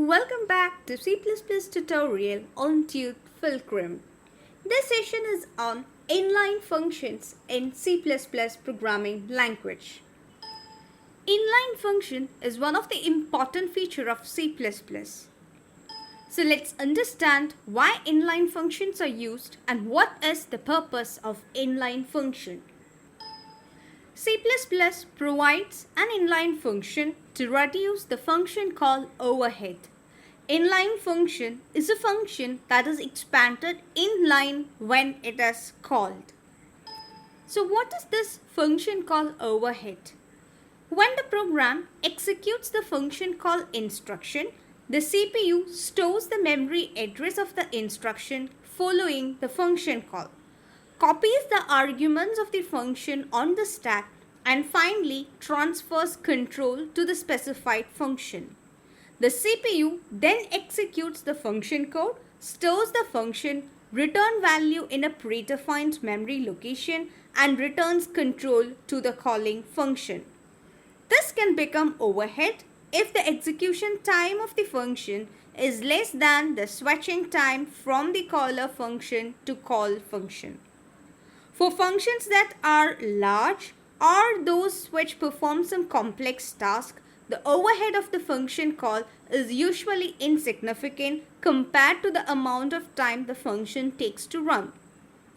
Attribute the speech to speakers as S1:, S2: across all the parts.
S1: Welcome back to C++ tutorial on Tooth Fulcrum. This session is on inline functions in C++ programming language. Inline function is one of the important features of C++. So let's understand why inline functions are used and what is the purpose of inline function. C++ provides an inline function to reduce the function call overhead. Inline function is a function that is expanded inline when it is called. So what is this function call overhead? When the program executes the function call instruction, the CPU stores the memory address of the instruction following the function call, copies the arguments of the function on the stack, and finally transfers control to the specified function. The CPU then executes the function code, stores the function, return value in a predefined memory location, and returns control to the calling function. This can become overhead if the execution time of the function is less than the switching time from the caller function to call function. For functions that are large or those which perform some complex task, the overhead of the function call is usually insignificant compared to the amount of time the function takes to run.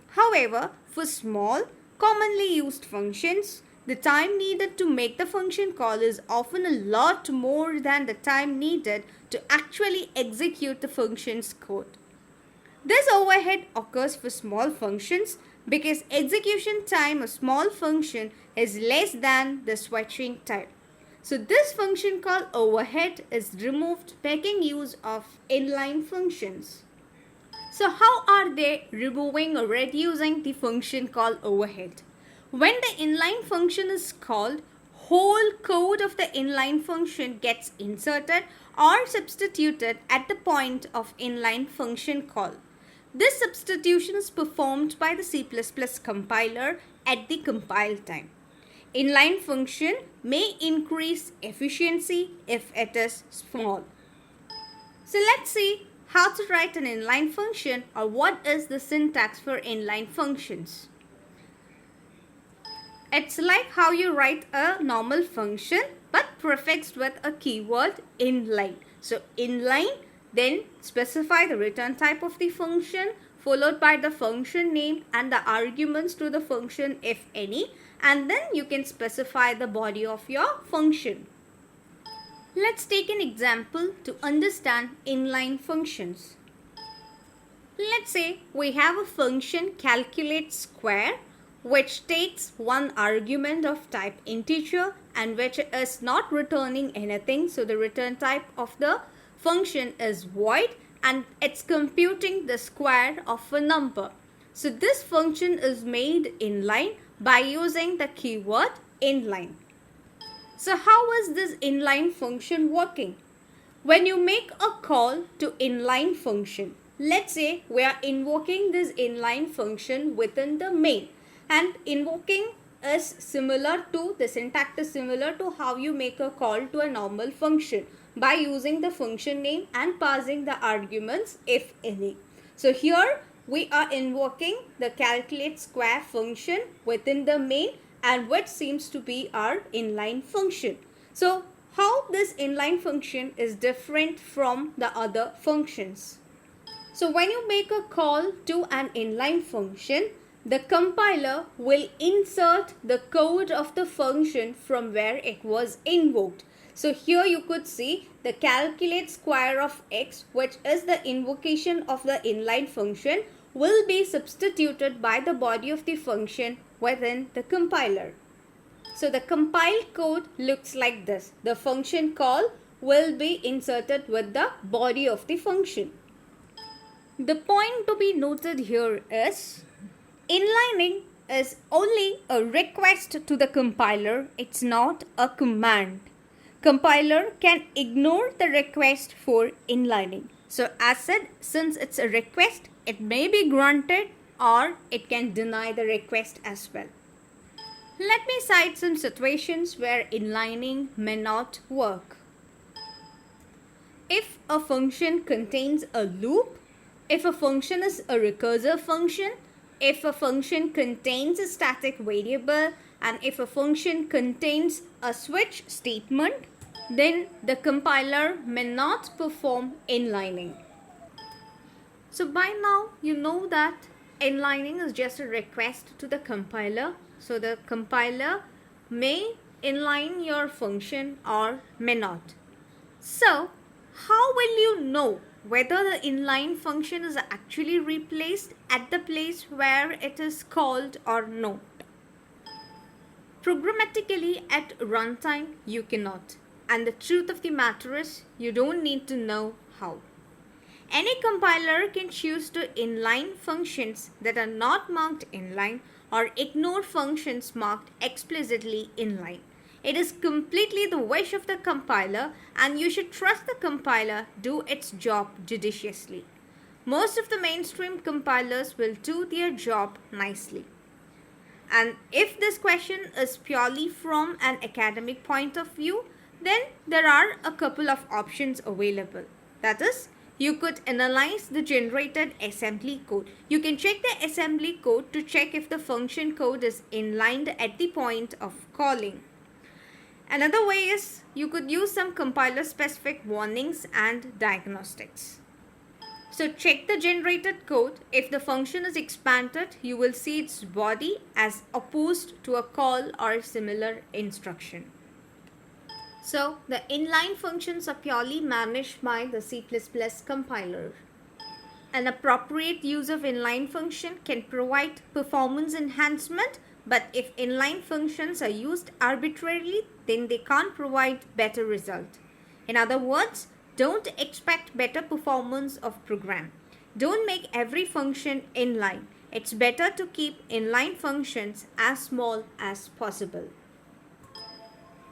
S1: However, for small, commonly used functions, the time needed to make the function call is often a lot more than the time needed to actually execute the function's code. This overhead occurs for small functions because execution time of small function is less than the switching time. So this function call overhead is removed making use of inline functions. So how are they removing or reducing the function call overhead? When the inline function is called, whole code of the inline function gets inserted or substituted at the point of inline function call. This substitution is performed by the C++ compiler at the compile time. Inline function may increase efficiency if it is small. So let's see how to write an inline function or what is the syntax for inline functions. It's like how you write a normal function but prefixed with a keyword inline. So inline, then specify the return type of the function followed by the function name and the arguments to the function if any, and then you can specify the body of your function. Let's take an example to understand inline functions. Let's say we have a function calculate square which takes one argument of type integer and which is not returning anything. So the return type of the function is void and it's computing the square of a number. So this function is made inline by using the keyword inline. So how is this inline function working? When you make a call to inline function, let's say we are invoking this inline function within the main, and invoking is similar to, the syntax is similar to how you make a call to a normal function by using the function name and passing the arguments if any. So here we are invoking the calculate square function within the main and which seems to be our inline function. So how this inline function is different from the other functions? So when you make a call to an inline function, the compiler will insert the code of the function from where it was invoked. So here you could see the calculate square of x, which is the invocation of the inline function, will be substituted by the body of the function within the compiler. So the compiled code looks like this. The function call will be inserted with the body of the function. The point to be noted here is inlining is only a request to the compiler. It's not a command. Compiler can ignore the request for inlining. So as said, since it's a request, it may be granted or it can deny the request as well. Let me cite some situations where inlining may not work. if a function contains a loop, if a function is a recursive function, if a function contains a static variable, and if a function contains a switch statement, then the compiler may not perform inlining. So by now you know that inlining is just a request to the compiler. So the compiler may inline your function or may not. So how will you know whether the inline function is actually replaced at the place where it is called or not? Programmatically at runtime you cannot. And the truth of the matter is you don't need to know how. Any compiler can choose to inline functions that are not marked inline or ignore functions marked explicitly inline. It is completely the wish of the compiler, and you should trust the compiler do its job judiciously. Most of the mainstream compilers will do their job nicely. And if this question is purely from an academic point of view, then there are a couple of options available. That is, you could analyze the generated assembly code. You can check the assembly code to check if the function code is inlined at the point of calling. Another way is you could use some compiler specific warnings and diagnostics. So check the generated code. If the function is expanded, you will see its body as opposed to a call or a similar instruction. So the inline functions are purely managed by the C++ compiler. An appropriate use of inline function can provide performance enhancement, but if inline functions are used arbitrarily, then they can't provide better result. In other words, don't expect better performance of program. Don't make every function inline. It's better to keep inline functions as small as possible.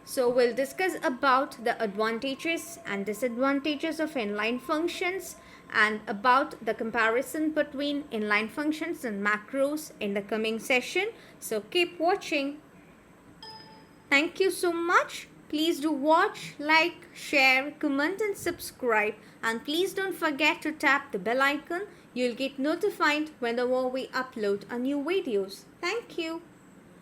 S1: So we'll discuss about the advantages and disadvantages of inline functions and about the comparison between inline functions and macros in the coming session. So keep watching. Thank you so much. Please do watch, like, share, comment and subscribe, and please don't forget to tap the bell icon. You'll get notified whenever we upload a new videos. Thank you.